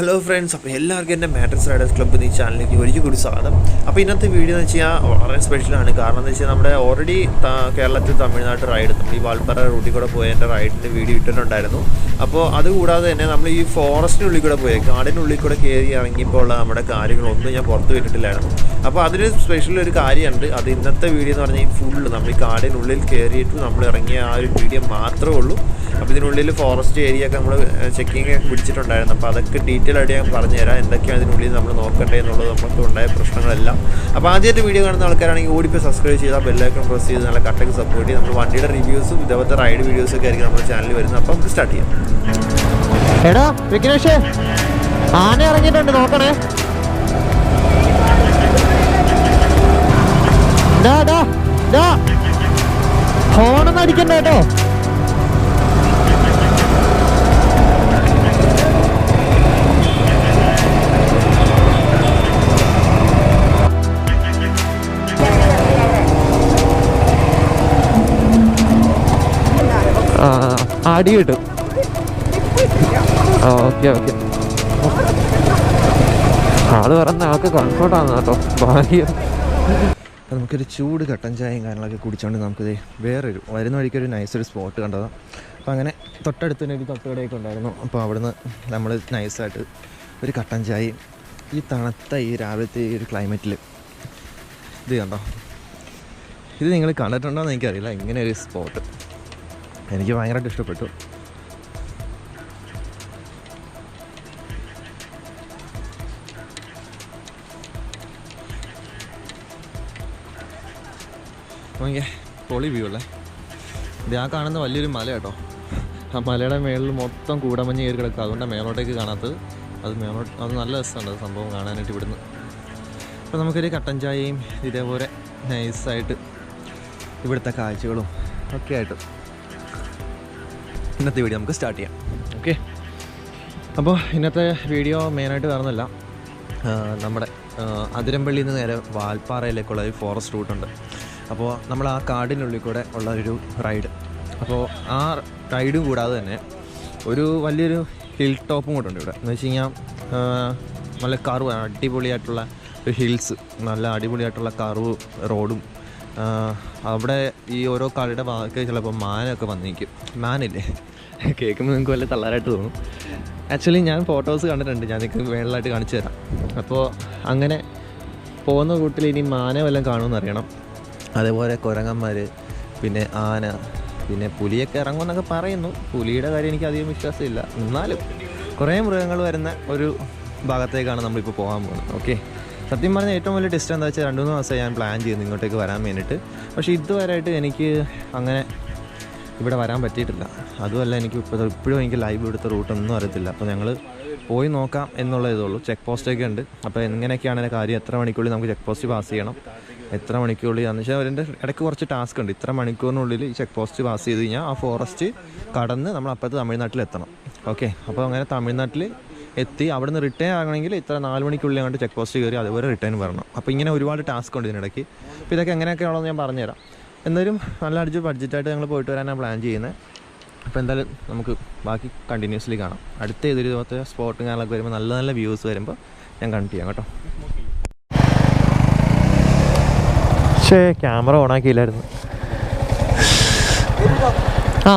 Hello friends, അപ്പോൾ എല്ലാവർക്കും എൻ്റെ മാട്രിക്സ് റൈഡേഴ്സ് ക്ലബ്ബ് എന്ന ഈ ചാനലിലേക്ക് ഒരിക്കൽ കൂടി സ്വാഗതം. അപ്പോൾ ഇന്നത്തെ വീഡിയോ എന്ന് വെച്ച് കഴിഞ്ഞാൽ വളരെ സ്പെഷ്യലാണ്. കാരണം എന്ന് വെച്ചാൽ നമ്മുടെ ഓൾറെഡി കേരളത്തിൽ തമിഴ്നാട് റൈഡ് നമ്മൾ ഈ വാൽപ്പാറ റൂട്ടിൽ കൂടെ പോയ എൻ്റെ റൈഡിൻ്റെ വീഡിയോ ഇട്ടിട്ടുണ്ടായിരുന്നു. അപ്പോൾ അതുകൂടാതെ തന്നെ നമ്മൾ ഈ ഫോറസ്റ്റിനുള്ളിൽ കൂടെ പോയി കാടിനുള്ളിൽ കൂടെ കയറി ഇറങ്ങിയപ്പോൾ ഉള്ള നമ്മുടെ കാര്യങ്ങളൊന്നും ഞാൻ പുറത്ത് വിട്ടിട്ടില്ലായിരുന്നു. അപ്പോൾ അതിന് സ്പെഷ്യൽ ഒരു കാര്യമുണ്ട്. അത് ഇന്നത്തെ വീഡിയോ എന്ന് പറഞ്ഞാൽ ഫുള്ള് നമ്മൾ ഈ കാടിനുള്ളിൽ കയറിയിട്ട് നമ്മൾ ഇറങ്ങിയ ആ ഒരു വീഡിയോ മാത്രമേ ഉള്ളൂ. അപ്പോൾ ഇതിനുള്ളിൽ ഫോറസ്റ്റ് ഏരിയ ഒക്കെ നമ്മൾ ചെക്കിങ് ഒക്കെ പിടിച്ചിട്ടുണ്ടായിരുന്നു. അപ്പോൾ അതൊക്കെ ഡീറ്റെയിൽ ആയിട്ട് ഞാൻ പറഞ്ഞുതരാം, എന്തൊക്കെയാണ് ഇതിനുള്ളിൽ നമ്മൾ നോക്കണ്ടേ എന്നുള്ളത്, നമുക്ക് ഉണ്ടായ പ്രശ്നങ്ങളെല്ലാം. അപ്പോൾ ആദ്യമായിട്ട് വീഡിയോ കാണുന്ന ആൾക്കാരാണെങ്കിൽ ഓടിപ്പോൾ സബ്സ്ക്രൈബ് ചെയ്താൽ ബെല്ലൈക്കൺ പ്രസ് ചെയ്ത് നല്ല കട്ടൊക്കെ സപ്പോർട്ട് ചെയ്ത് നമ്മൾ വണ്ടിയുടെ റിവ്യൂസും ഇതേപോലത്തെ റൈഡ് വീഡിയോസൊക്കെ ആയിരിക്കും നമ്മുടെ ചാനലിൽ വരുന്നത്. അപ്പോൾ നമുക്ക് സ്റ്റാർട്ട് ചെയ്യാം. എടാ വിഘ്നേഷ്, ആന ഇറങ്ങിയിട്ടുണ്ട്, നോക്കണേ. ഹോണൊന്നും അടിക്കണ്ട കേട്ടോ. അടി കിട്ടും. ഓക്കെ ഓക്കെ, ആള് പറഞ്ഞ ആൾക്ക് കംഫർട്ടാണ് കേട്ടോ, ഭാഗ്യം. അപ്പോൾ നമുക്കൊരു ചൂട് കട്ടൻ ചായയും കാര്യങ്ങളൊക്കെ കുടിച്ചുകൊണ്ട് നമുക്കിത് വേറൊരു വരുന്ന വഴിക്കൊരു നൈസൊരു സ്പോട്ട് കണ്ടതാണ്. അപ്പോൾ അങ്ങനെ തൊട്ടടുത്ത് തന്നെ ഒരു തട്ടുകടയൊക്കെ ഉണ്ടായിരുന്നു. അപ്പോൾ അവിടുന്ന് നമ്മൾ നൈസായിട്ട് ഒരു കട്ടൻ ചായയും ഈ തണുത്ത ഈ രാവിലത്തെ ഈ ഒരു ക്ലൈമറ്റിൽ ഇത് കണ്ടോ. ഇത് നിങ്ങൾ കണ്ടിട്ടുണ്ടോ എന്ന് എനിക്കറിയില്ല, ഇങ്ങനെ ഒരു സ്പോട്ട് എനിക്ക് ഭയങ്കരമായിട്ട് ഇഷ്ടപ്പെട്ടു. ഓക്കെ, പൊളി വ്യൂ അല്ലേ. ഇത് ആ കാണുന്ന വലിയൊരു മല കേട്ടോ. ആ മലയുടെ മേളിൽ മൊത്തം കൂടമഞ്ഞ് കയറി കിടക്കുക, അതുകൊണ്ടാണ് മേലോട്ടേക്ക് കാണാത്തത്. അത് നല്ല രസമുണ്ട് സംഭവം കാണാനായിട്ട് ഇവിടുന്ന്. അപ്പോൾ നമുക്കൊരു കട്ടൻ ചായയും ഇതേപോലെ നൈസായിട്ട് ഇവിടുത്തെ കാഴ്ചകളും ഒക്കെ ആയിട്ട് ഇന്നത്തെ വീഡിയോ നമുക്ക് സ്റ്റാർട്ട് ചെയ്യാം. ഓക്കെ, അപ്പോൾ ഇന്നത്തെ വീഡിയോ മെയിനായിട്ട് കാണുന്നില്ല, നമ്മുടെ അതിരമ്പള്ളിയിൽ നിന്ന് നേരെ വാൽപ്പാറയിലേക്കുള്ള ഒരു ഫോറസ്റ്റ് റൂട്ടുണ്ട്. അപ്പോൾ നമ്മൾ ആ കാടിനുള്ളിൽ കൂടെ ഉള്ള ഒരു റൈഡ്. അപ്പോൾ ആ റൈഡും കൂടാതെ തന്നെ ഒരു വലിയൊരു ഹിൽ ടോപ്പും കൂടെ ഉണ്ട് ഇവിടെ. എന്ന് വെച്ച് കഴിഞ്ഞാൽ നല്ല കർവ്, അടിപൊളിയായിട്ടുള്ള ഒരു ഹിൽസ്, നല്ല അടിപൊളിയായിട്ടുള്ള കർവ് റോഡും. അവിടെ ഈ ഓരോ കളിയുടെ ഭാഗത്ത് ചിലപ്പോൾ മാനൊക്കെ വന്നിരിക്കും. മാനില്ലേ, കേൾക്കുമ്പോൾ നിങ്ങൾക്ക് വല്ല തള്ളാറായിട്ട് തോന്നും. ആക്ച്വലി ഞാൻ ഫോട്ടോസ് കണ്ടിട്ടുണ്ട്, ഞാൻ നിങ്ങൾക്ക് മേളിലായിട്ട് കാണിച്ചു തരാം. അപ്പോൾ അങ്ങനെ പോകുന്ന കൂട്ടിൽ ഇനി മാന വല്ലതും കാണുമെന്ന് അറിയണം. അതേപോലെ കുരങ്ങന്മാർ, പിന്നെ ആന, പിന്നെ പുലിയൊക്കെ ഇറങ്ങുമെന്നൊക്കെ പറയുന്നു. പുലിയുടെ കാര്യം എനിക്ക് അധികം വിശ്വാസമില്ല, എന്നാലും കുറേ മൃഗങ്ങൾ വരുന്ന ഒരു ഭാഗത്തേക്കാണ് നമ്മളിപ്പോൾ പോകാൻ പോകുന്നത്. ഓക്കെ, സത്യം പറഞ്ഞാൽ ഏറ്റവും വലിയ ടെസ്റ്റ് എന്താ വെച്ചാൽ 2-3 ദിവസം ഞാൻ പ്ലാൻ ചെയ്യുന്നു ഇങ്ങോട്ടേക്ക് വരാൻ വേണ്ടിയിട്ട്. പക്ഷേ ഇതുവരെയായിട്ട് എനിക്ക് അങ്ങനെ ഇവിടെ വരാൻ പറ്റിയിട്ടില്ല. അതുമല്ല, എനിക്ക് ഇപ്പോഴും എനിക്ക് ലൈവ് ഇവിടുത്തെ റൂട്ടൊന്നും അറിയത്തില്ല. അപ്പോൾ ഞങ്ങൾ പോയി നോക്കാം എന്നുള്ള ഇതുള്ളൂ. ചെക്ക് പോസ്റ്റൊക്കെ ഉണ്ട്. അപ്പോൾ എങ്ങനെയൊക്കെയാണ് എൻ്റെ കാര്യം, എത്ര മണിക്കുള്ളിൽ നമുക്ക് ചെക്ക് പോസ്റ്റ് പാസ് ചെയ്യണം, എത്ര മണിക്കുള്ളിൽ എന്ന് വെച്ചാൽ അതിൻ്റെ ഇടയ്ക്ക് കുറച്ച് ടാസ്ക് ഉണ്ട്. ഇത്ര മണിക്കൂറിനുള്ളിൽ ഈ ചെക്ക് പോസ്റ്റ് പാസ് ചെയ്ത് കഴിഞ്ഞാൽ ആ ഫോറസ്റ്റ് കടന്ന് നമ്മൾ അപ്പുറത്ത് തമിഴ്നാട്ടിലെത്തണം. ഓക്കെ, അപ്പോൾ അങ്ങനെ തമിഴ്നാട്ടിൽ എത്തി അവിടുന്ന് റിട്ടേൺ ആകണമെങ്കിൽ ഇത്ര 4 മണിക്കുള്ളിൽ അങ്ങോട്ട് ചെക്ക് പോസ്റ്റ് കയറി അതുപോലെ റിട്ടേൺ വരണം. അപ്പോൾ ഇങ്ങനെ ഒരുപാട് ടാസ്ക് ഉണ്ട് ഇതിനിടയ്ക്ക്. അപ്പോൾ ഇതൊക്കെ എങ്ങനെയൊക്കെയാണെന്ന് ഞാൻ പറഞ്ഞുതരാം. എന്തായാലും നല്ല അടിച്ച് ബഡ്ജറ്റായിട്ട് ഞങ്ങൾ പോയിട്ട് വരാനാണ് പ്ലാൻ ചെയ്യുന്നത്. അപ്പോൾ എന്തായാലും നമുക്ക് ബാക്കി കണ്ടിന്യൂസ്ലി കാണാം. അടുത്ത ഏതൊരു ദിവസത്തെ സ്പോട്ടും കാര്യങ്ങളൊക്കെ വരുമ്പോൾ നല്ല നല്ല വ്യൂസ് വരുമ്പോൾ ഞാൻ കണക്ട് ചെയ്യാം കേട്ടോ. പക്ഷേ ക്യാമറ ഓണാക്കിയില്ലായിരുന്നു. ആ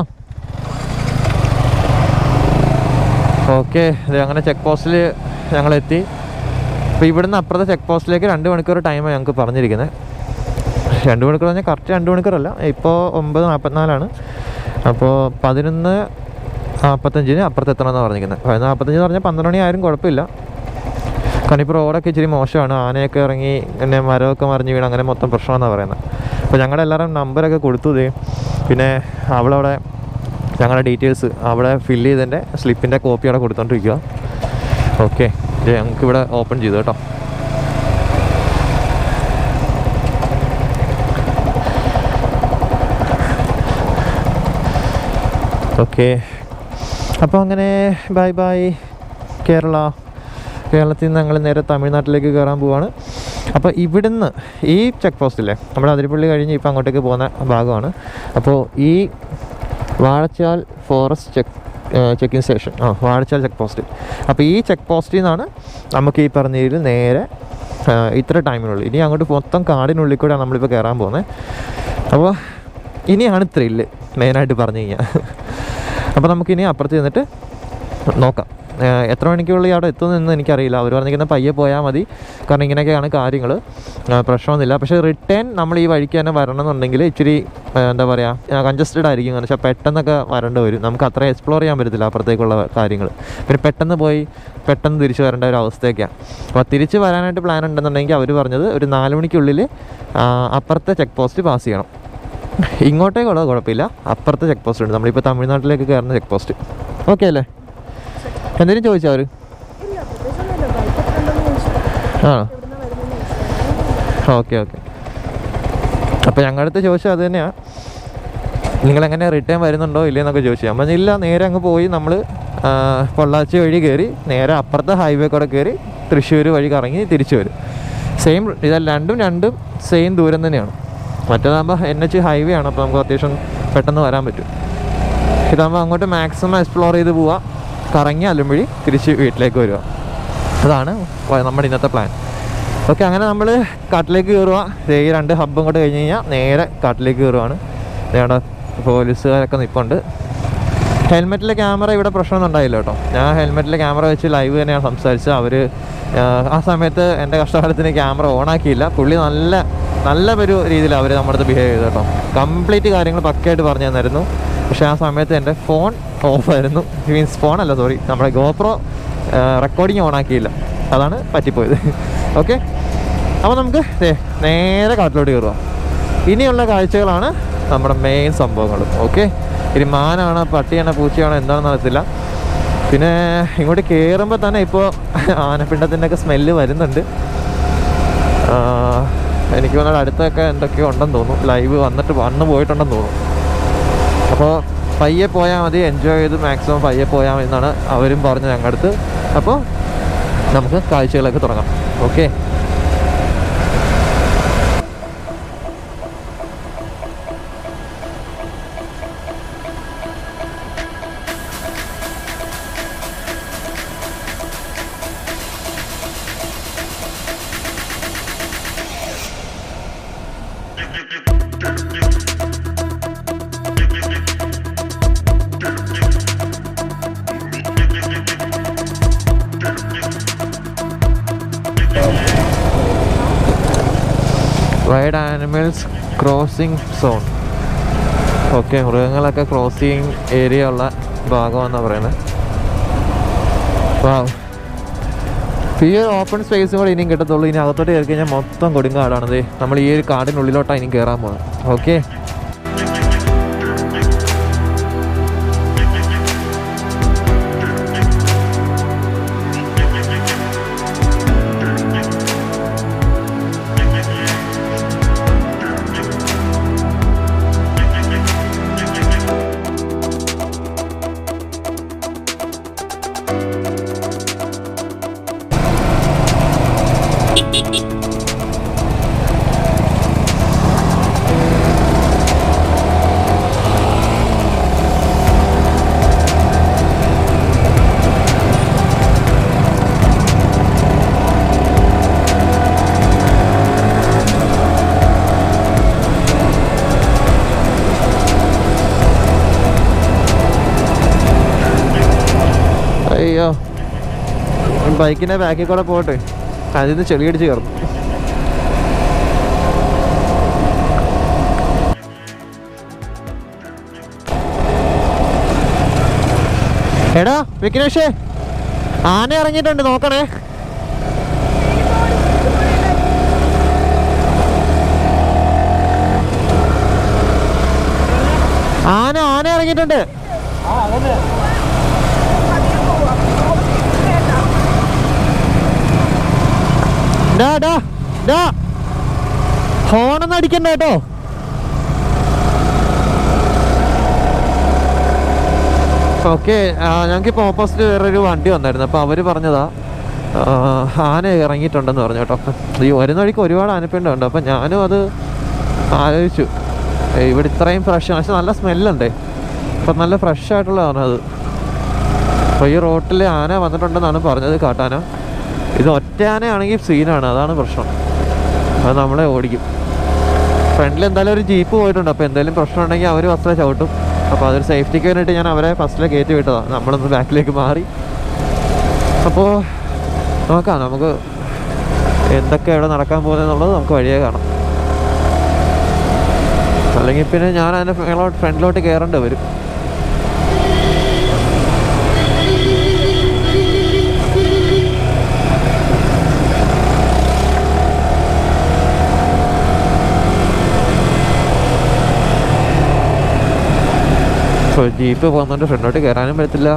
ഓക്കെ, അങ്ങനെ ചെക്ക് പോസ്റ്റിൽ ഞങ്ങളെത്തി. അപ്പോൾ ഇവിടുന്ന് അപ്പുറത്തെ ചെക്ക് പോസ്റ്റിലേക്ക് 2 മണിക്കൂർ ടൈമാണ് ഞങ്ങൾക്ക് പറഞ്ഞിരിക്കുന്നത്. 2 മണിക്കൂർ പറഞ്ഞാൽ കറക്റ്റ് 2 മണിക്കൂറല്ല, ഇപ്പോൾ 9:44 അപ്പോൾ 11:45 അപ്പുറത്ത് എത്തണമെന്നാണ് പറഞ്ഞിരിക്കുന്നത്. 11:45 പറഞ്ഞാൽ 12 മണി ആയാലും കുഴപ്പമില്ല. കാരണം ഇപ്പോൾ റോഡൊക്കെ ഇച്ചിരി മോശമാണ്, ആനയൊക്കെ ഇറങ്ങി പിന്നെ മരമൊക്കെ മറിഞ്ഞ് വീണ് അങ്ങനെ മൊത്തം പ്രശ്നമെന്നാണ് പറയുന്നത്. അപ്പോൾ ഞങ്ങളുടെ എല്ലാവരും നമ്പറൊക്കെ കൊടുത്തു. പിന്നെ അവളവിടെ ഞങ്ങളുടെ ഡീറ്റെയിൽസ് അവിടെ ഫില്ല് ചെയ്തതിൻ്റെ സ്ലിപ്പിൻ്റെ കോപ്പി അവിടെ കൊടുത്തോണ്ടിരിക്കുക. ഓക്കെ, ഞങ്ങൾക്കിവിടെ ഓപ്പൺ ചെയ്തു കേട്ടോ. ഓക്കെ, അപ്പോൾ അങ്ങനെ ബൈ ബൈ കേരളത്തിൽ നിന്ന് ഞങ്ങൾ നേരെ തമിഴ്നാട്ടിലേക്ക് കയറാൻ പോവാണ്. അപ്പോൾ ഇവിടുന്ന് ഈ ചെക്ക് പോസ്റ്റില്ലേ, നമ്മുടെ അതിരപ്പള്ളി കഴിഞ്ഞ് ഇപ്പോൾ അങ്ങോട്ടേക്ക് പോകുന്ന ഭാഗമാണ്. അപ്പോൾ ഈ Vazhachal forest check checking station, Vazhachal check post. അപ്പോൾ ഈ ചെക്ക് പോസ്റ്റിൽ നിന്നാണ് നമുക്ക് ഈ പറഞ്ഞ രീതിയിൽ നേരെ ഇത്ര ടൈമിനുള്ളിൽ, ഇനി അങ്ങോട്ട് മൊത്തം കാടിനുള്ളിൽ കൂടെയാണ് നമ്മളിപ്പോൾ കയറാൻ പോകുന്നത്. അപ്പോൾ ഇനിയാണ് ത്രില്ല് മെയിനായിട്ട് പറഞ്ഞു കഴിഞ്ഞാൽ. അപ്പോൾ നമുക്കിനി അപ്പുറത്ത് ചെന്നിട്ട് നോക്കാം എത്ര മണിക്കുള്ളിൽ അവിടെ എത്തുമെന്ന് എനിക്കറിയില്ല. അവർ പറഞ്ഞിരിക്കുന്ന പയ്യെ പോയാൽ മതി, കാരണം ഇങ്ങനെയൊക്കെയാണ് കാര്യങ്ങൾ, പ്രശ്നമൊന്നുമില്ല. പക്ഷേ റിട്ടേൺ നമ്മൾ ഈ വഴിക്ക് തന്നെ വരണമെന്നുണ്ടെങ്കിൽ ഇച്ചിരി എന്താ പറയുക കൺജസ്റ്റഡ് ആയിരിക്കും. എന്ന് വെച്ചാൽ പെട്ടെന്നൊക്കെ വരേണ്ടി വരും, നമുക്ക് അത്ര എക്സ്പ്ലോർ ചെയ്യാൻ പറ്റത്തില്ല അപ്പുറത്തേക്കുള്ള കാര്യങ്ങൾ. പിന്നെ പെട്ടെന്ന് തിരിച്ച് വരേണ്ട ഒരു അവസ്ഥയൊക്കെയാണ്. അപ്പോൾ തിരിച്ച് വരാനായിട്ട് പ്ലാൻ ഉണ്ടെന്നുണ്ടെങ്കിൽ അവർ പറഞ്ഞത് ഒരു 4 മണിക്കുള്ളിൽ അപ്പുറത്തെ ചെക്ക് പോസ്റ്റ് പാസ് ചെയ്യണം. ഇങ്ങോട്ടേക്കുള്ളത് കുഴപ്പമില്ല, അപ്പുറത്തെ ചെക്ക് പോസ്റ്റ് ഉണ്ട്, നമ്മളിപ്പോൾ തമിഴ്നാട്ടിലേക്ക് കയറുന്ന ചെക്ക് പോസ്റ്റ്. ഓക്കെ അല്ലേ? എന്തെങ്കിലും ചോദിച്ചോ അവർ? ആ ഓക്കെ. അപ്പോൾ ഞങ്ങളടുത്ത് ചോദിച്ചാൽ അത് തന്നെയാണ്, നിങ്ങളെങ്ങനെ റിട്ടേൺ വരുന്നുണ്ടോ ഇല്ലയെന്നൊക്കെ ചോദിച്ചു. നമ്മൾ ഇല്ല, നേരെ അങ്ങ് പോയി നമ്മൾ പൊള്ളാച്ചി വഴി കയറി നേരെ അപ്പുറത്തെ ഹൈവേ കൂടെ കയറി തൃശ്ശൂർ വഴി കറങ്ങി തിരിച്ചു വരും. സെയിം ഇതല്ല, രണ്ടും സെയിം ദൂരം തന്നെയാണ്. മറ്റേതാകുമ്പോൾ NH ഹൈവേ ആണ്, അപ്പോൾ നമുക്ക് അത്യാവശ്യം പെട്ടെന്ന് വരാൻ പറ്റും. ഇതാകുമ്പോൾ അങ്ങോട്ട് മാക്സിമം എക്സ്പ്ലോർ ചെയ്ത് പോവാം, കറങ്ങി അല്ലുമ്പഴി തിരിച്ച് വീട്ടിലേക്ക് വരിക. അതാണ് നമ്മുടെ ഇന്നത്തെ പ്ലാൻ. ഓക്കെ, അങ്ങനെ നമ്മൾ കാട്ടിലേക്ക് കയറുക. ഈ 2 ഹബ്ബും കൂടെ കഴിഞ്ഞ് കഴിഞ്ഞാൽ നേരെ കാട്ടിലേക്ക് കയറുകയാണ്. ഞങ്ങളുടെ പോലീസുകാരൊക്കെ നിൽപ്പുണ്ട്. ഹെൽമെറ്റിലെ ക്യാമറ ഇവിടെ പ്രശ്നമൊന്നും ഉണ്ടായില്ല കേട്ടോ. ഞാൻ ഹെൽമെറ്റിലെ ക്യാമറ വെച്ച് ലൈവ് തന്നെയാണ് സംസാരിച്ചത്. അവർ ആ സമയത്ത് എൻ്റെ കഷ്ടകാലത്തിന് ക്യാമറ ഓണാക്കിയില്ല. പുള്ളി നല്ല ഒരു രീതിയിൽ അവർ നമ്മുടെ അടുത്ത് ബിഹേവ് ചെയ്തു കേട്ടോ. കംപ്ലീറ്റ് കാര്യങ്ങൾ പക്കയായിട്ട് പറഞ്ഞു തന്നായിരുന്നു. പക്ഷേ ആ സമയത്ത് എൻ്റെ ഫോൺ ഓഫായിരുന്നു. ഫോണല്ല, സോറി, നമ്മുടെ GoPro റെക്കോർഡിങ് ഓണാക്കിയില്ല, അതാണ് പറ്റിപ്പോയത്. ഓക്കെ, അപ്പോൾ നമുക്ക് നേരെ കാട്ടിലോട്ട് കയറുക. ഇനിയുള്ള കാഴ്ചകളാണ് നമ്മുടെ മെയിൻ സംഭവങ്ങൾ. ഓക്കെ, ഇനി മാനാണോ പട്ടിയാണോ പൂച്ചയാണോ എന്താണെന്ന് അറിയത്തില്ല. പിന്നെ ഇങ്ങോട്ട് കയറുമ്പോൾ തന്നെ ഇപ്പോൾ ആനപ്പിണ്ടത്തിൻ്റെ ഒക്കെ സ്മെല്ല് വരുന്നുണ്ട്. എനിക്ക് തോന്നുന്നത് അടുത്തൊക്കെ എന്തൊക്കെയോ ഉണ്ടെന്ന് തോന്നുന്നു, ലൈവ് വന്ന് പോയിട്ടുണ്ടെന്ന് തോന്നുന്നു. അപ്പോൾ പയ്യെ പോയാൽ മതി, എൻജോയ് ചെയ്ത് മാക്സിമം പയ്യെ പോയാൽ മതി എന്നാണ് അവരും പറഞ്ഞത് ഞങ്ങളുടെ അടുത്ത്. അപ്പോൾ നമുക്ക് കാഴ്ചകളൊക്കെ തുടങ്ങാം. Okay, ride animals crossing zone. Okay, മൃഗങ്ങളൊക്കെ ക്രോസിങ് ഏരിയ ഉള്ള ഭാഗമെന്നാണ് പറയുന്നത്. ഈ ഒരു ഓപ്പൺ സ്പേസും കൂടെ ഇനിയും കിട്ടത്തുള്ളൂ. ഇനി അകത്തോട്ട് കയറി കഴിഞ്ഞാൽ മൊത്തം കൊടുങ്കാടാണത്. നമ്മൾ ഈ ഒരു കാടിനുള്ളിലോട്ടാണ് ഇനി കയറാൻ പോകുന്നത്. ഓക്കെ, അയ്യോ, ബൈക്കിൻ്റെ ബാക്കിൽ കൂടെ പോട്ടെ, അതിൽ നിന്ന് ചെളിയടിച്ച് കയറും. എടാ വിഘ്നേഷേ, ആന ഇറങ്ങിയിട്ടുണ്ട്, നോക്കണേ. ആന ഇറങ്ങിയിട്ടുണ്ട്. ഹോണൊന്നും അടിക്കണ്ട കേട്ടോ. ഓക്കെ, ഞങ്ങൾക്കിപ്പോൾ ഓപ്പോസിറ്റ് വേറൊരു വണ്ടി വന്നായിരുന്നു. അപ്പോൾ അവർ പറഞ്ഞതാ ആന ഇറങ്ങിയിട്ടുണ്ടെന്ന് പറഞ്ഞു കേട്ടോ. ഈ വരുന്ന വഴിക്ക് ഒരുപാട് ആനപ്പിണ്ടുണ്ട്. അപ്പം ഞാനും അത് ആലോചിച്ചു, ഇവിടെ ഇത്രയും ഫ്രഷ്, പക്ഷെ നല്ല സ്മെല്ലുണ്ടേ. അപ്പം നല്ല ഫ്രഷ് ആയിട്ടുള്ളതാണ് അത്. അപ്പോൾ ഈ റോട്ടിൽ ആന വന്നിട്ടുണ്ടെന്നാണ് പറഞ്ഞത്, കാട്ടാന. ഇത് ഒറ്റ ആനയാണെങ്കിൽ സീനാണ്, അതാണ് പ്രശ്നം. അത് നമ്മളെ ഓടിക്കും. ഫ്രണ്ടിൽ എന്തായാലും ഒരു ജീപ്പ് പോയിട്ടുണ്ട്. അപ്പോൾ എന്തെങ്കിലും പ്രശ്നം ഉണ്ടെങ്കിൽ അവർ ഫസ്റ്റിലെ ചവിട്ടും. അപ്പോൾ അതൊരു സേഫ്റ്റിക്ക് വേണ്ടിയിട്ട് ഞാൻ അവരെ ഫസ്റ്റിലെ കയറ്റി വിട്ടതാണ്. നമ്മളൊന്ന് ബാക്കിലേക്ക് മാറി. അപ്പോൾ നോക്കാം നമുക്ക് എന്തൊക്കെ ഇവിടെ നടക്കാൻ പോകുന്നതെന്നുള്ളത് നമുക്ക് വഴിയേ കാണാം. അല്ലെങ്കിൽ പിന്നെ ഞാൻ അതിൻ്റെ ഫ്രണ്ടിലോട്ട് കയറേണ്ടി വരും. ജീപ്പ് പോകുന്നുണ്ട്, ഫ്രണ്ടിലോട്ട് കയറാനും പറ്റത്തില്ല.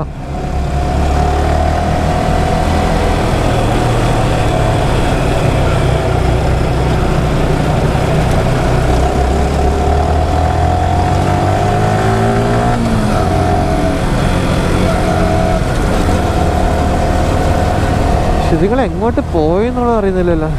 നിങ്ങൾ എങ്ങോട്ട് പോയി എന്നുള്ളത് അറിയുന്നില്ലല്ലോ.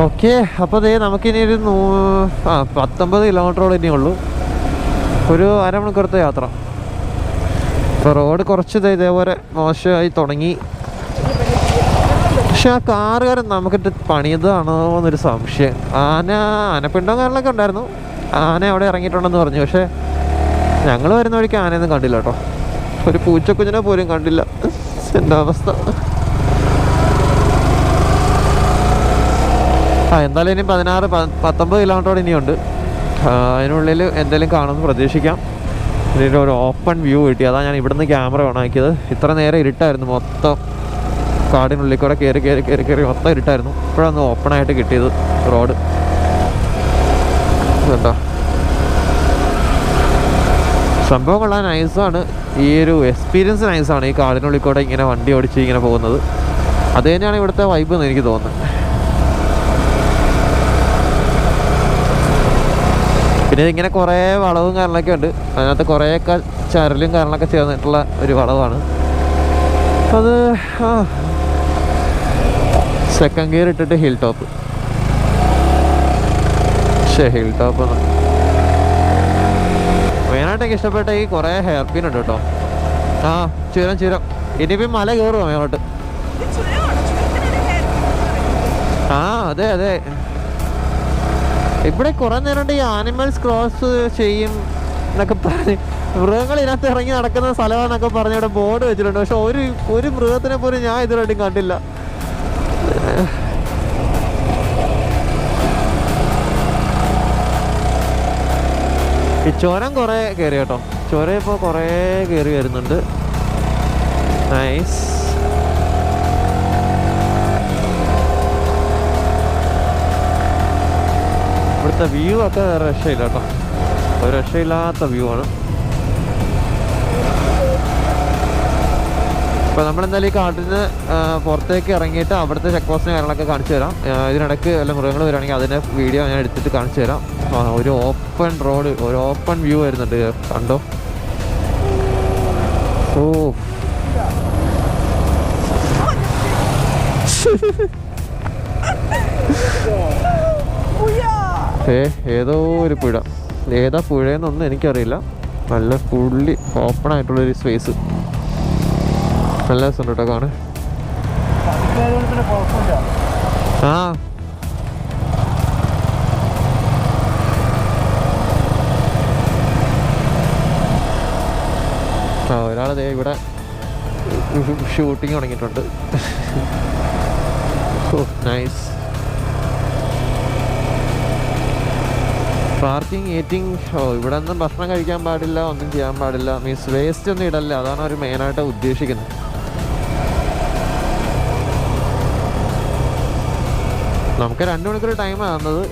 ഓക്കെ, അപ്പോൾ ദേ നമുക്കിനി ഒരു 19 കിലോമീറ്ററോളം ഇനിയുള്ളൂ. ഒരു അരമണിക്കൂറത്തെ യാത്ര. ഇപ്പോൾ റോഡ് കുറച്ച് ഇതേപോലെ മോശമായി തുടങ്ങി. പക്ഷെ ആ കാറുകാരൻ നമുക്കിട്ട് പണിയതാണോ എന്നൊരു സംശയം. ആനപ്പിണ്ടവും കാര്യങ്ങളൊക്കെ ഉണ്ടായിരുന്നു. ആന അവിടെ ഇറങ്ങിയിട്ടുണ്ടെന്ന് പറഞ്ഞു. പക്ഷേ ഞങ്ങൾ വരുന്ന വഴിക്ക് ആനയൊന്നും കണ്ടില്ല കേട്ടോ. ഒരു പൂച്ചക്കുഞ്ഞിനെ പോലും കണ്ടില്ല. എൻ്റെ അവസ്ഥ. എന്തായാലും ഇനി 19 കിലോമീറ്ററോടെ ഇനിയുണ്ട്. അതിനുള്ളിൽ എന്തെങ്കിലും കാണുമെന്ന് പ്രതീക്ഷിക്കാം. ഇതിൻ്റെ ഒരു ഓപ്പൺ വ്യൂ കിട്ടി. അതാണ് ഞാൻ ഇവിടുന്ന് ക്യാമറ ഓണാക്കിയത്. ഇത്ര നേരം ഇരുട്ടായിരുന്നു, മൊത്തം കാടിനുള്ളിൽ കൂടെ കയറി മൊത്തം ഇരുട്ടായിരുന്നു. ഇപ്പോഴൊന്ന് ഓപ്പണായിട്ട് കിട്ടിയത് റോഡ്. എന്താ സംഭവം കൊള്ളാൻ നൈസാണ്. ഈ ഒരു എക്സ്പീരിയൻസ് നൈസാണ്. ഈ കാടിനുള്ളിൽ കൂടെ ഇങ്ങനെ വണ്ടി ഓടിച്ച് ഇങ്ങനെ പോകുന്നത്. അത് തന്നെയാണ് ഇവിടുത്തെ വൈബ് എന്ന് എനിക്ക് തോന്നുന്നത്. പിന്നെ ഇതിങ്ങനെ കുറേ വളവും കാര്യങ്ങളൊക്കെ ഉണ്ട്. അതിനകത്ത് കുറേയൊക്കെ ചരലും കാര്യങ്ങളൊക്കെ ചേർന്നിട്ടുള്ള ഒരു വളവാണ്. അപ്പോൾ അത് സെക്കൻഡ് ഗിയർ ഇട്ടിട്ട് ഹിൽ ടോപ്പ്. ഹിൽ ടോപ്പ് മെയിനായിട്ട് എനിക്ക് ഇഷ്ടപ്പെട്ട ഈ കുറേ ഹെയർ പിൻ ഉണ്ട് കേട്ടോ. ചുരം ഇനിയിപ്പോൾ മല കയറുമോ മേലോട്ട്? അതെ ഇവിടെ കുറേ നേരം ഈ ആനിമൽസ് ക്രോസ് ചെയ്യും എന്നൊക്കെ പറഞ്ഞ്, മൃഗങ്ങൾ ഇതിനകത്ത് ഇറങ്ങി നടക്കുന്ന സ്ഥലമാണെന്നൊക്കെ പറഞ്ഞ് ഇവിടെ ബോർഡ് വെച്ചിട്ടുണ്ട്. പക്ഷെ ഒരു മൃഗത്തിനെ പോലും ഞാൻ ഇതുവരെയായിട്ടും കണ്ടില്ല. ഈ ചുരം കുറേ കയറി കേട്ടോ. ചുരം ഇപ്പോൾ കുറേ കയറി വരുന്നുണ്ട്. നൈസ്. ഇവിടുത്തെ വ്യൂ ഒക്കെ രക്ഷയില്ല കേട്ടോ. ഒരു രക്ഷയില്ലാത്ത വ്യൂ ആണ്. അപ്പോൾ നമ്മളെന്തായാലും ഈ കാട്ടിന് പുറത്തേക്ക് ഇറങ്ങിയിട്ട് അവിടുത്തെ ചെക്ക് പോസ്റ്റിന് കാര്യങ്ങളൊക്കെ കാണിച്ചു തരാം. ഇതിനിടയ്ക്ക് വല്ല മൃഗങ്ങൾ വരികയാണെങ്കിൽ അതിൻ്റെ വീഡിയോ ഞാൻ എടുത്തിട്ട് കാണിച്ചു തരാം. ഒരു ഓപ്പൺ റോഡ്, ഒരു ഓപ്പൺ വ്യൂ വരുന്നുണ്ട്, കണ്ടോ? ഓ ഏതോ ഒരു പുഴ. ഏതാ പുഴയെന്നൊന്നും എനിക്കറിയില്ല. നല്ല ഫുള്ളി ഓപ്പൺ ആയിട്ടുള്ളൊരു സ്പേസ്. നല്ല രസമുണ്ട് കേട്ടോ കാണാൻ. ഒരാളതേ ഇവിടെ ഷൂട്ടിങ് തുടങ്ങിയിട്ടുണ്ട്. നൈസ്. പാർക്കിംഗ് ഈറ്റിംഗ് ഇവിടെ ഒന്നും ഭക്ഷണം കഴിക്കാൻ പാടില്ല, ഒന്നും ചെയ്യാൻ പാടില്ല, മീൻസ് വേസ്റ്റ് ഒന്നും ഇടല്ല. അതാണ് അവർ മെയിനായിട്ട് ഉദ്ദേശിക്കുന്നത്. നമുക്ക് 2 മണിക്കൂർ ടൈമാണ് തന്നത്.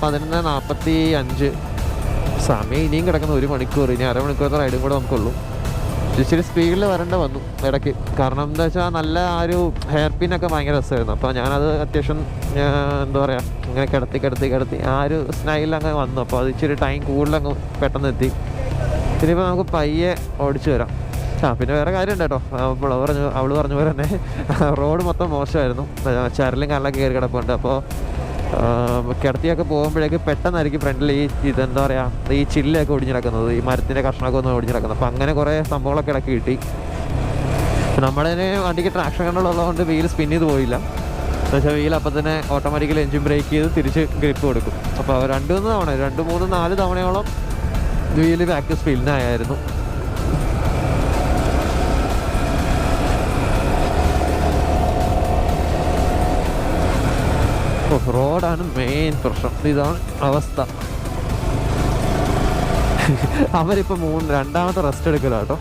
11:45 സമയം ഇനിയും കിടക്കുന്ന 1 മണിക്കൂർ. ഇനി അരമണിക്കൂറത്തെ റൈഡും കൂടെ നമുക്കുള്ളൂ. ഇച്ചിരി സ്പീഡിൽ വരേണ്ട വന്നു ഇടയ്ക്ക്. കാരണം എന്താ വെച്ചാൽ നല്ല ആ ഒരു ഹെയർ പിന്നൊക്കെ ഭയങ്കര രസമായിരുന്നു. അപ്പോൾ ഞാനത് അത്യാവശ്യം എന്താ പറയുക ഇങ്ങനെ കിടത്തി ആ ഒരു സ്നൈലങ്ങ് വന്നു. അപ്പോൾ അത് ഇച്ചിരി ടൈം കൂടുതലങ്ങ് പെട്ടെന്ന് എത്തി. ഇനിയിപ്പോൾ നമുക്ക് പയ്യെ ഓടിച്ചു വരാം. പിന്നെ വേറെ കാര്യമുണ്ട് കേട്ടോ. അവൾ പറഞ്ഞ പോലെ തന്നെ റോഡ് മൊത്തം മോശമായിരുന്നു. ചരലും കാലിലൊക്കെ കയറി കിടപ്പുണ്ട്. അപ്പോൾ കിടത്തിയൊക്കെ പോകുമ്പോഴേക്ക് പെട്ടെന്നായിരിക്കും ഫ്രണ്ടിൽ ഇതെന്താ പറയുക ഈ ചില്ലൊക്കെ ഒടിഞ്ഞിടക്കുന്നത്, ഈ മരത്തിൻ്റെ കഷ്ണമൊക്കെ ഒന്ന് ഒടിഞ്ഞിടക്കുന്നത്. അപ്പോൾ അങ്ങനെ കുറേ സംഭവങ്ങളൊക്കെ ഇടയ്ക്ക് കിട്ടി. നമ്മുടെ വണ്ടിക്ക് ട്രാക്ഷൻ കൺട്രോൾ ഉള്ളതുകൊണ്ട് വീൽ സ്പിൻ ചെയ്ത് പോയില്ല. എന്ന് വെച്ചാൽ വീൽ അപ്പം തന്നെ ഓട്ടോമാറ്റിക്കലി എൻജിൻ ബ്രേക്ക് ചെയ്ത് തിരിച്ച് ഗ്രിപ്പ് കൊടുക്കും. അപ്പോൾ 2-3 തവണ 2, 3, 4 തവണയോളം വീല് ബാക്ക് സ്പിന്നായിരുന്നു. റോഡാണ് മെയിൻ പ്രശ്നം. ഇതാണ് അവസ്ഥ. അവരിപ്പോൾ 2ാമത്തെ റെസ്റ്റ് എടുക്കില്ല കേട്ടോ.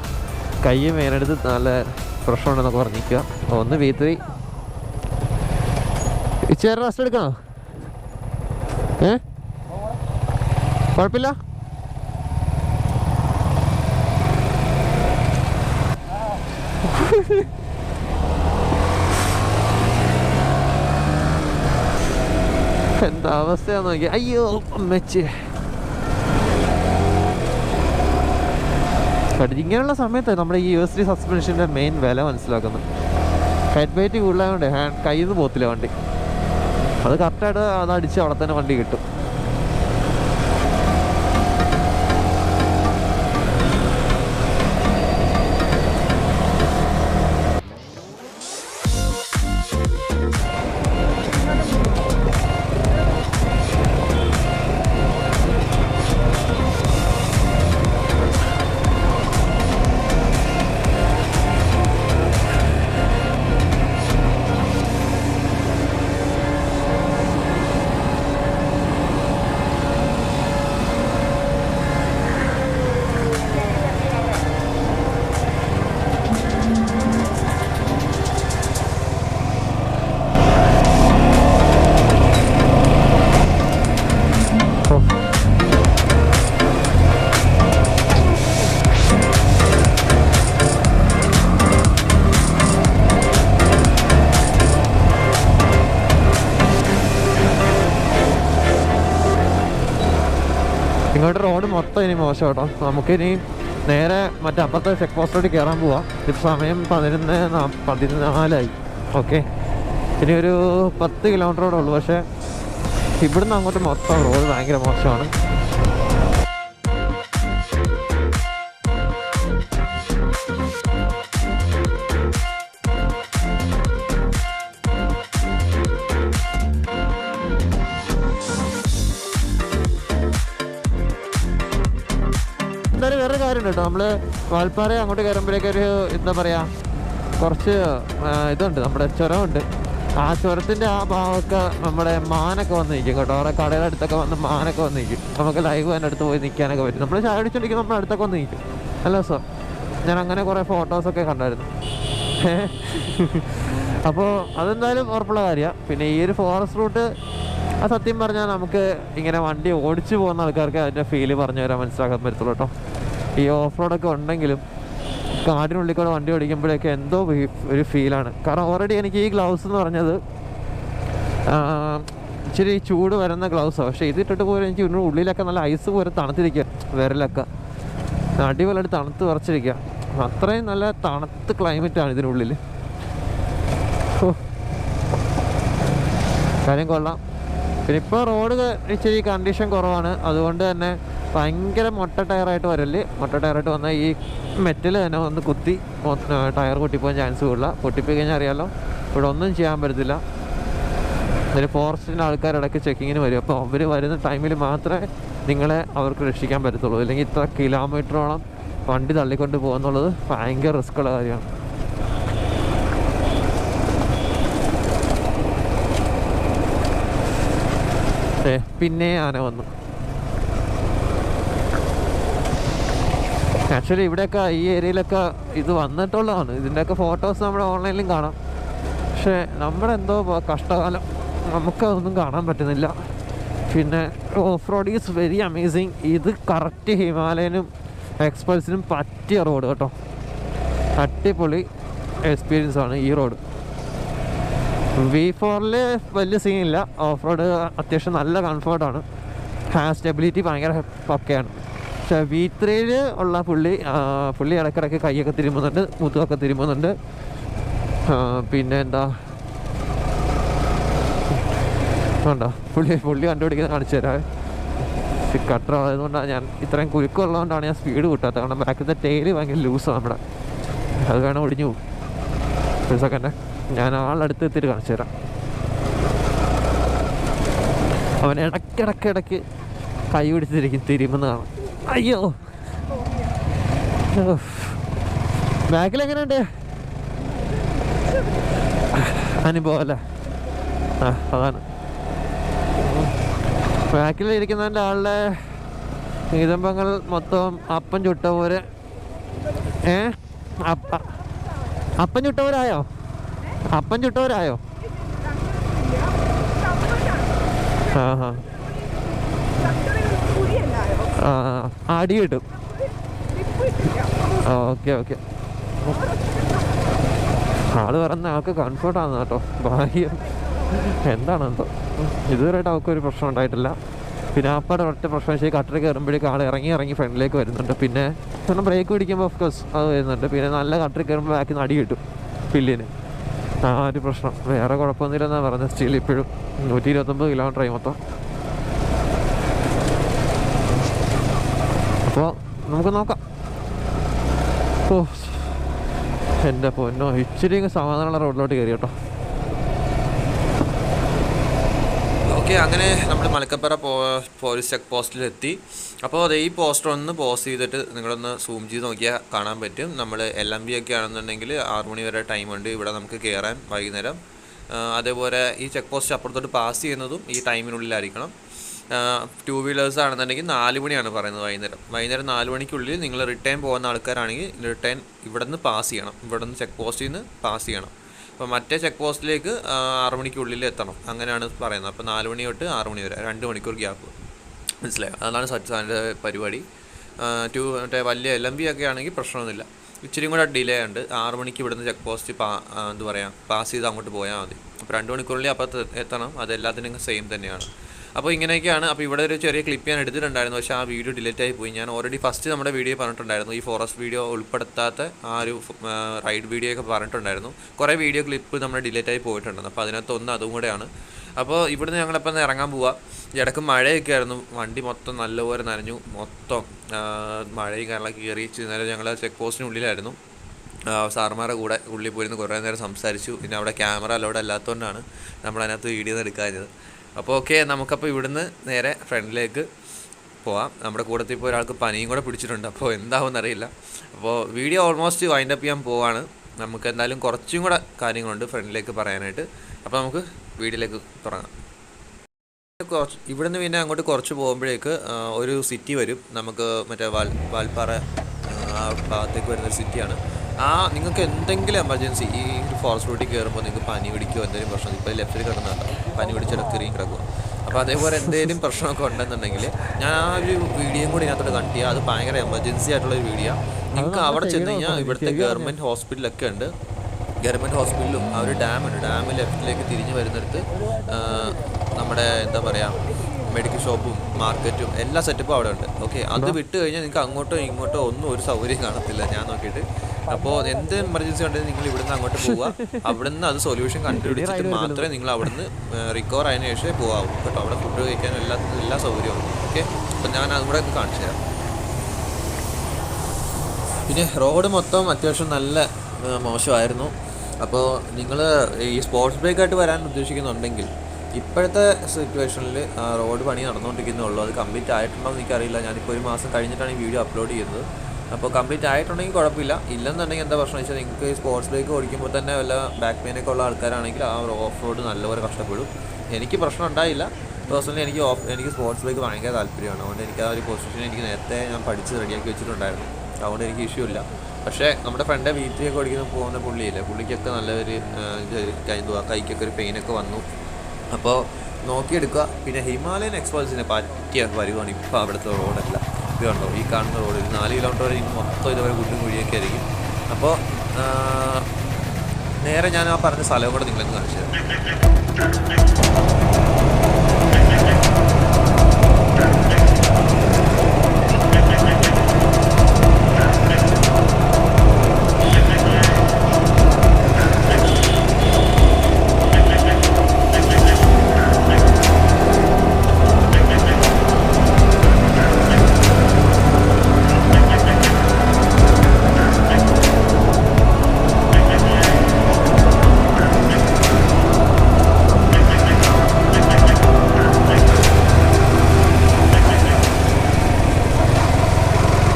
കൈ മേലെടുത്ത് നല്ല പ്രശ്നമുണ്ടെന്നൊക്കെ പറഞ്ഞിരിക്കുക. ഒന്ന് V3 ഇച്ചേരം റെസ്റ്റ് എടുക്കണോ? കുഴപ്പമില്ല. എന്താ അവസ്ഥയാന്ന് നോക്കി. അയ്യോ അമ്മച്ചി. ഇങ്ങനെയുള്ള സമയത്ത് നമ്മുടെ ഈ USB സസ്പെൻഷൻ്റെ മെയിൻ വില മനസ്സിലാക്കുന്നത്. ഹെഡ് വെയിറ്റ് കൂടുതലായതുകൊണ്ട് കയ്യിൽ നിന്ന് പോകത്തില്ല വണ്ടി. അത് കറക്റ്റായിട്ട് അതടിച്ച് അവിടെ തന്നെ വണ്ടി കിട്ടും. ഇങ്ങോട്ട് റോഡ് മൊത്തം ഇനി മോശം കേട്ടോ. നമുക്കിനി നേരെ മറ്റേ അപ്പുറത്തെ ചെക്ക് പോസ്റ്റോട്ട് കയറാൻ പോവാം. ഇപ്പോൾ സമയം 11:14 ഓക്കെ. ഇനി ഒരു 10 കിലോമീറ്ററോടെ ഉള്ളൂ. പക്ഷേ ഇവിടുന്ന് അങ്ങോട്ട് മൊത്തം റോഡ് ഭയങ്കര മോശമാണ്. എന്തായാലും വേറെ കാര്യമുണ്ട് കേട്ടോ. നമ്മൾ വാൽപ്പാറ അങ്ങോട്ട് കയറുമ്പോഴേക്കൊരു എന്താ പറയുക കുറച്ച് ഇതുണ്ട്, നമ്മുടെ ചുരമുണ്ട്. ആ ചുരത്തിൻ്റെ ആ ഭാഗമൊക്കെ നമ്മുടെ മാനൊക്കെ വന്ന് നിൽക്കും കേട്ടോ. അവിടെ കടയുടെ അടുത്തൊക്കെ വന്ന് മാനൊക്കെ വന്ന് നിൽക്കും. നമുക്ക് ലൈവ് അതിൻ്റെ അടുത്ത് പോയി നിൽക്കാനൊക്കെ പറ്റും. നമ്മൾ ചായ അടിച്ചുകൊണ്ടിരിക്കും, നമ്മുടെ അടുത്തൊക്കെ വന്ന് നിൽക്കും. അല്ല സാർ, ഞാൻ അങ്ങനെ കുറേ ഫോട്ടോസൊക്കെ കണ്ടായിരുന്നു. അപ്പോൾ അതെന്തായാലും ഉറപ്പുള്ള കാര്യമാണ്. പിന്നെ ഈ ഒരു ഫോറസ്റ്റ് റൂട്ട് ആ സത്യം പറഞ്ഞാൽ നമുക്ക് ഇങ്ങനെ വണ്ടി ഓടിച്ചു പോകുന്ന ആൾക്കാർക്ക് അതിൻ്റെ ഫീല് പറഞ്ഞു തരാൻ മനസ്സിലാക്കാൻ പറ്റത്തുള്ളൂ കേട്ടോ. ഈ ഓഫ് റോഡൊക്കെ ഉണ്ടെങ്കിലും കാടിനുള്ളിൽ കൂടെ വണ്ടി ഓടിക്കുമ്പോഴൊക്കെ എന്തോ ഒരു ഫീലാണ്. കാരണം ഓൾറെഡി എനിക്ക് ഈ ഗ്ലൗസ് എന്ന് പറഞ്ഞത് ഇച്ചിരി ചൂട് വരുന്ന ഗ്ലൗസാണ്. പക്ഷേ ഇതിട്ടിട്ട് പോലും എനിക്ക് ഉള്ളിലൊക്കെ നല്ല ഐസ് പോലെ തണുത്തിരിക്കുക, വിരലൊക്കെ അടിപൊളിയായിട്ട് തണുത്ത് വിറച്ചിരിക്കുക. അത്രയും നല്ല തണുത്ത് ക്ലൈമറ്റാണ് ഇതിനുള്ളിൽ. കാര്യം കൊള്ളാം. പിന്നെ ഇപ്പോൾ റോഡ് ഇച്ചിരി കണ്ടീഷൻ കുറവാണ്. അതുകൊണ്ട് തന്നെ ഭയങ്കര മൊട്ട ടയറായിട്ട് വരല്ലേ. മൊട്ട ടയറായിട്ട് വന്നാൽ ഈ മെറ്റൽ തന്നെ ഒന്ന് കുത്തി ടയർ പൊട്ടിപ്പോകാൻ ചാൻസ് കൂടുതല. പൊട്ടിപ്പോയി കഴിഞ്ഞാൽ അറിയാമല്ലോ, ഇവിടെ ഒന്നും ചെയ്യാൻ പറ്റത്തില്ല. ഇതിൽ ഫോറസ്റ്റിൻ്റെ ആൾക്കാർ ഇടയ്ക്ക് ചെക്കിങ്ങിന് വരും. അപ്പോൾ അവർ വരുന്ന ടൈമിൽ മാത്രമേ നിങ്ങളെ അവർക്ക് രക്ഷിക്കാൻ പറ്റത്തുള്ളൂ. അല്ലെങ്കിൽ ഇത്ര കിലോമീറ്ററോളം വണ്ടി തള്ളിക്കൊണ്ട് പോകുന്നുള്ളത് ഭയങ്കര റിസ്ക്കുള്ള കാര്യമാണ്. പിന്നെ ആന വന്നു. ആക്ച്വലി ഇവിടെയൊക്കെ ഈ ഏരിയയിലൊക്കെ ഇത് വന്നിട്ടുള്ളതാണ്. ഇതിൻ്റെയൊക്കെ ഫോട്ടോസ് നമ്മുടെ ഓൺലൈനിലും കാണാം. പക്ഷേ നമ്മുടെ എന്തോ കഷ്ടകാലം, നമുക്കതൊന്നും കാണാൻ പറ്റുന്നില്ല. പിന്നെ off road is very amazing. ഇത് കറക്റ്റ് ഹിമാലയനും എക്സ്പൾസിനും പറ്റിയ റോഡ് കേട്ടോ. അടിപൊളി എക്സ്പീരിയൻസ് ആണ് ഈ റോഡ്. V4 വലിയ സീനില്ല. ഓഫ് റോഡ് അത്യാവശ്യം നല്ല കംഫർട്ടാണ്. സ്റ്റെബിലിറ്റി ഭയങ്കര പക്കയാണ്. പക്ഷേ V3 ഉള്ള പുള്ളി ഇടയ്ക്കിടയ്ക്ക് കൈയൊക്കെ തിരുമുന്നുണ്ട്, മുതുകൊക്കെ തിരുമുന്നുണ്ട്. പിന്നെ എന്താ വേണ്ട, പുള്ളി കണ്ടുപിടിക്കുന്നത് കാണിച്ചു തരാം. കട്ടർ ആയതുകൊണ്ടാണ് ഞാൻ ഇത്രയും കുരുക്കുള്ളതുകൊണ്ടാണ് ഞാൻ സ്പീഡ് കൂട്ടാത്തത്. കാരണം ബാക്കിലത്തെ ടെയില് ഭയങ്കര ലൂസാണ് നമ്മുടെ. അത് വേണം ഒടിഞ്ഞു പോകും. ഒരു സെക്കൻഡ്, ഞാൻ ആളടുത്ത് എത്തിയിട്ട് കാണിച്ചു തരാം. അവൻ ഇടയ്ക്കിടയ്ക്ക് കൈ പിടിച്ചിരിക്കും, തിരുമുന്നതാണ്. അയ്യോ, ബാക്കിലെങ്ങനെയുണ്ട് അനുഭവം അല്ലേ? അതാണ് ബാക്കിലിരിക്കുന്നതിൻ്റെ ആളുടെ നീതമ്പങ്ങൾ മൊത്തം അപ്പം ചുട്ട പോലെ. അപ്പം ചുട്ടവരായോ? അപ്പം ചുട്ടവരായോ? അടി കിട്ടും. ഓക്കെ. ആള് പറഞ്ഞ ആൾക്ക് കംഫർട്ടാണ് കേട്ടോ. ഭാഗ്യം എന്താണെന്തോ ഇതുവരെയായിട്ട് അവൾക്കൊരു പ്രശ്നം ഉണ്ടായിട്ടില്ല. പിന്നെ അപ്പാടെ ഒറ്റ പ്രശ്നം വെച്ചാൽ കട്ടർ കയറുമ്പോഴേക്കും ആൾ ഇറങ്ങി ഫ്രണ്ടിലേക്ക് വരുന്നുണ്ട്. പിന്നെ ബ്രേക്ക് പിടിക്കുമ്പോൾ ഓഫ്കോഴ്സ് അത് വരുന്നുണ്ട്. പിന്നെ നല്ല കട്ടർ കയറുമ്പോൾ ബാക്കിൽ നിന്ന് അടി കിട്ടും പില്ലിന്. ഒരു പ്രശ്നം. വേറെ കുഴപ്പമൊന്നുമില്ലെന്നാണ് പറഞ്ഞത്. സ്റ്റിൽ ഇപ്പോഴും 129 കിലോമീറ്റർ ആയി മൊത്തം. അപ്പോൾ നമുക്ക് നോക്കാം. ഓ എൻ്റെ പൊന്നോ, ഇച്ചിരി സമാധാനമുള്ള റോഡിലോട്ട് കയറി കേട്ടോ. ഓക്കെ, അങ്ങനെ നമ്മൾ മലക്കപ്പുറ പോലീസ് ചെക്ക് പോസ്റ്റിലെത്തി. അപ്പോൾ അത് ഈ പോസ്റ്റർ ഒന്ന് പോസ് ചെയ്തിട്ട് നിങ്ങളൊന്ന് സൂം ചെയ്ത് നോക്കിയാൽ കാണാൻ പറ്റും. നമ്മൾ LMB ഒക്കെ ആണെന്നുണ്ടെങ്കിൽ 6 മണി വരെ ടൈമുണ്ട് ഇവിടെ നമുക്ക് കയറാൻ വൈകുന്നേരം. അതേപോലെ ഈ ചെക്ക് പോസ്റ്റ് അപ്പുറത്തോട്ട് പാസ് ചെയ്യുന്നതും ഈ ടൈമിനുള്ളിലായിരിക്കണം. 2 വീലേഴ്സ് ആണെന്നുണ്ടെങ്കിൽ 4 മണിയാണ് പറയുന്നത് വൈകുന്നേരം 4 മണിക്കുള്ളിൽ നിങ്ങൾ റിട്ടേൺ പോകുന്ന ആൾക്കാരാണെങ്കിൽ റിട്ടേൺ ഇവിടെ നിന്ന് പാസ് ചെയ്യണം. ഇവിടെ നിന്ന് ചെക്ക് പോസ്റ്റിൽ നിന്ന് പാസ് ചെയ്യണം. അപ്പോൾ മറ്റേ ചെക്ക് പോസ്റ്റിലേക്ക് 6 മണിക്കുള്ളിൽ എത്തണം, അങ്ങനെയാണ് പറയുന്നത്. അപ്പോൾ 4 മണി തൊട്ട് 6 മണി വരെ 2 മണിക്കൂർ ഗ്യാപ്പ്. മനസ്സിലായോ? അതാണ് അതിൻ്റെ പരിപാടി. മറ്റേ വലിയ LMB ഒക്കെ ആണെങ്കിൽ പ്രശ്നമൊന്നുമില്ല. ഇച്ചിരി കൂടെ ഡിലേ ഉണ്ട്. 6 മണിക്ക് ഇവിടുന്ന് ചെക്ക് പോസ്റ്റ് എന്താ പറയുക പാസ് ചെയ്ത് അങ്ങോട്ട് പോയാൽ മതി. അപ്പോൾ 2 മണിക്കൂറിൽ അപ്പുറത്ത് എത്തണം. അത് എല്ലാത്തിനും സെയിം തന്നെയാണ്. അപ്പോൾ ഇങ്ങനെയൊക്കെയാണ്. അപ്പോൾ ഇവിടെ ഒരു ചെറിയ ക്ലിപ്പ് ഞാൻ എടുത്തിട്ടുണ്ടായിരുന്നു, പക്ഷേ ആ വീഡിയോ ഡിലീറ്റ് ആയി പോയി. ഞാൻ ഓൾറെഡി ഫസ്റ്റ് നമ്മുടെ വീഡിയോ പറഞ്ഞിട്ടുണ്ടായിരുന്നു, ഈ ഫോറസ്റ്റ് വീഡിയോ ഉൾപ്പെടുത്താത്ത ആ ഒരു റൈഡ് വീഡിയോ ഒക്കെ പറഞ്ഞിട്ടുണ്ടായിരുന്നു. കുറേ വീഡിയോ ക്ലിപ്പ് നമ്മൾ ഡിലീറ്റ് ആയി പോയിട്ടുണ്ടായിരുന്നു. അപ്പോൾ അതിനകത്തൊന്ന് അതും കൂടെയാണ്. അപ്പോൾ ഇവിടുന്ന് ഞങ്ങളിപ്പോൾ ഇറങ്ങാൻ പോവാം. ഇടയ്ക്ക് മഴയൊക്കെ ആയിരുന്നു, വണ്ടി മൊത്തം നല്ലപോലെ നനഞ്ഞു. മൊത്തം മഴയും കാര്യങ്ങളൊക്കെ കയറി. നേരെ ഞങ്ങൾ ചെക്ക് പോസ്റ്റിനുള്ളിലായിരുന്നു. സാറുമാരുടെ കൂടെ ഉള്ളിൽ പോയിരുന്നു കുറേ നേരം സംസാരിച്ചു. പിന്നെ അവിടെ ക്യാമറ അലോഡ് അല്ലാത്തതുകൊണ്ടാണ് നമ്മളതിനകത്ത് വീഡിയോ എടുക്കാഞ്ഞത്. അപ്പോൾ ഓക്കെ, നമുക്കപ്പോൾ ഇവിടുന്ന് നേരെ ഫ്രണ്ടിലേക്ക് പോവാം. നമ്മുടെ കൂട്ടത്തിൽ ഇപ്പോൾ ഒരാൾക്ക് പനിയും കൂടെ പിടിച്ചിട്ടുണ്ട്. അപ്പോൾ എന്താവുമെന്നറിയില്ല. അപ്പോൾ വീഡിയോ ഓൾമോസ്റ്റ് വൈൻഡ് അപ്പ് ചെയ്യാൻ പോവാണ്. നമുക്ക് എന്തായാലും കുറച്ചും കൂടെ കാര്യങ്ങളുണ്ട് ഫ്രണ്ടിലേക്ക് പറയാനായിട്ട്. അപ്പോൾ നമുക്ക് വീഡിയോയിലേക്ക് തുടങ്ങാം. ഇവിടുന്ന് പിന്നെ അങ്ങോട്ട് കുറച്ച് പോകുമ്പോഴേക്ക് ഒരു സിറ്റി വരും. നമുക്ക് മറ്റേ വാൽപ്പാറ ആ ഭാഗത്തേക്ക് വരുന്നൊരു സിറ്റിയാണ്. നിങ്ങൾക്ക് എന്തെങ്കിലും എമർജൻസി ഈ ഒരു ഫോറസ്റ്റ് റൂട്ടിൽ കയറുമ്പോൾ നിങ്ങൾക്ക് പനി പിടിക്കുമോ എന്തെങ്കിലും പ്രശ്നം, ഇപ്പോൾ ലെഫ്റ്റിൽ കിടക്കുന്നുണ്ടാവും, പനി പിടിച്ചിടക്ക് എറിയും കിടക്കുക. അപ്പോൾ അതേപോലെ എന്തെങ്കിലും പ്രശ്നമൊക്കെ ഉണ്ടെന്നുണ്ടെങ്കിൽ ഞാൻ ആ ഒരു വീഡിയോയും കൂടി ഇതിനകത്തോട് കണ്ടു ചെയ്യാം. അത് ഭയങ്കര എമർജൻസി ആയിട്ടുള്ളൊരു വീഡിയോ. നിങ്ങൾക്ക് അവിടെ ചെന്ന് കഴിഞ്ഞാൽ ഇവിടുത്തെ ഗവൺമെൻറ് ഹോസ്പിറ്റലൊക്കെ ഉണ്ട്. ഗവൺമെൻറ് ഹോസ്പിറ്റലും ആ ഒരു ഡാമുണ്ട്. ഡാം ലെഫ്റ്റിലേക്ക് തിരിഞ്ഞ് വരുന്നിടത്ത് നമ്മുടെ എന്താ പറയുക മെഡിക്കൽ ഷോപ്പും മാർക്കറ്റും എല്ലാ സെറ്റപ്പും അവിടെ ഉണ്ട്. ഓക്കെ, അത് വിട്ട് കഴിഞ്ഞാൽ നിങ്ങൾക്ക് അങ്ങോട്ടോ ഇങ്ങോട്ടോ ഒന്നും ഒരു സൗകര്യം കാണത്തില്ല ഞാൻ നോക്കിയിട്ട്. അപ്പോൾ എന്ത് എമർജൻസി ഉണ്ടെങ്കിൽ നിങ്ങൾ ഇവിടുന്ന് അങ്ങോട്ട് പോവുക. അവിടുന്ന് അത് സൊല്യൂഷൻ കണ്ടുപിടിച്ചിട്ട് മാത്രമേ നിങ്ങൾ അവിടുന്ന് റിക്കവർ ആയതിനു ശേഷമേ പോകാവൂ കേട്ടോ. അവിടെ ഫുഡ് കഴിക്കാനും എല്ലാ സൗകര്യവും. ഓക്കെ, അപ്പം ഞാൻ അതും കൂടെ കാണിച്ചു തരാം. പിന്നെ റോഡ് മൊത്തം അത്യാവശ്യം നല്ല മോശമായിരുന്നു. അപ്പോൾ നിങ്ങൾ ഈ സ്പോർട്സ് ബ്രേക്കായിട്ട് വരാൻ ഉദ്ദേശിക്കുന്നുണ്ടെങ്കിൽ ഇപ്പോഴത്തെ സിറ്റുവേഷനിൽ റോഡ് പണി നടന്നുകൊണ്ടിരിക്കുന്നുള്ളൂ. അത് കംപ്ലീറ്റ് ആയിട്ടുണ്ടോ എന്ന് എനിക്കറിയില്ല. ഞാനിപ്പോൾ 1 മാസം കഴിഞ്ഞിട്ടാണ് ഈ വീഡിയോ അപ്ലോഡ് ചെയ്യുന്നത്. അപ്പോൾ കംപ്ലീറ്റ് ആയിട്ടുണ്ടെങ്കിൽ കുഴപ്പമില്ല. ഇല്ലെന്നുണ്ടെങ്കിൽ എന്താ പ്രശ്നം വെച്ചാൽ നിങ്ങൾക്ക് ഈ സ്പോർട്സ് ബൈക്ക് ഓടിക്കുമ്പോൾ തന്നെ വല്ല ബാക്ക് പെയിനൊക്കെ ഉള്ള ആൾക്കാരാണെങ്കിൽ ആ ഓഫ് റോഡ് നല്ലപോലെ കഷ്ടപ്പെടും. എനിക്ക് പ്രശ്നം ഉണ്ടായില്ല. പേഴ്സണലി എനിക്ക് സ്പോർട്സ് ബൈക്ക് ഭയങ്കര താല്പര്യമാണ്. അതുകൊണ്ട് എനിക്ക് ആ ഒരു പൊസിഷൻ എനിക്ക് നേരത്തെ ഞാൻ പഠിച്ച് റെഡിയാക്കി വെച്ചിട്ടുണ്ടായിരുന്നു. ടൗൺ എനിക്ക് ഇഷ്യൂ ഇല്ല. പക്ഷേ നമ്മുടെ ഫ്രണ്ട് V3 ഒക്കെ ഓടിക്കുന്ന പോകുന്ന പുള്ളിയില്ലേ, പുള്ളിക്കൊക്കെ നല്ലൊരു കൈക്കൊക്കെ ഒരു പെയിനൊക്കെ വന്നു. അപ്പോൾ നോക്കിയെടുക്കുക. പിന്നെ ഹിമാലയൻ എക്സ്പൾസിന് പറ്റിയ വരുവാണ് ഇപ്പോൾ അവിടുത്തെ റോഡല്ല. ഇത് കണ്ടോ, ഈ കാണുന്ന റോഡ് ഒരു 4 കിലോമീറ്റർ വരെ ഇനി മൊത്തം ഇതുവരെ കുണ്ടും കുഴിയൊക്കെ ആയിരിക്കും. അപ്പോൾ നേരെ ഞാൻ ആ പറഞ്ഞ സ്ഥലവും കൂടെ നിങ്ങളൊന്ന് കാണിച്ചു തരാം.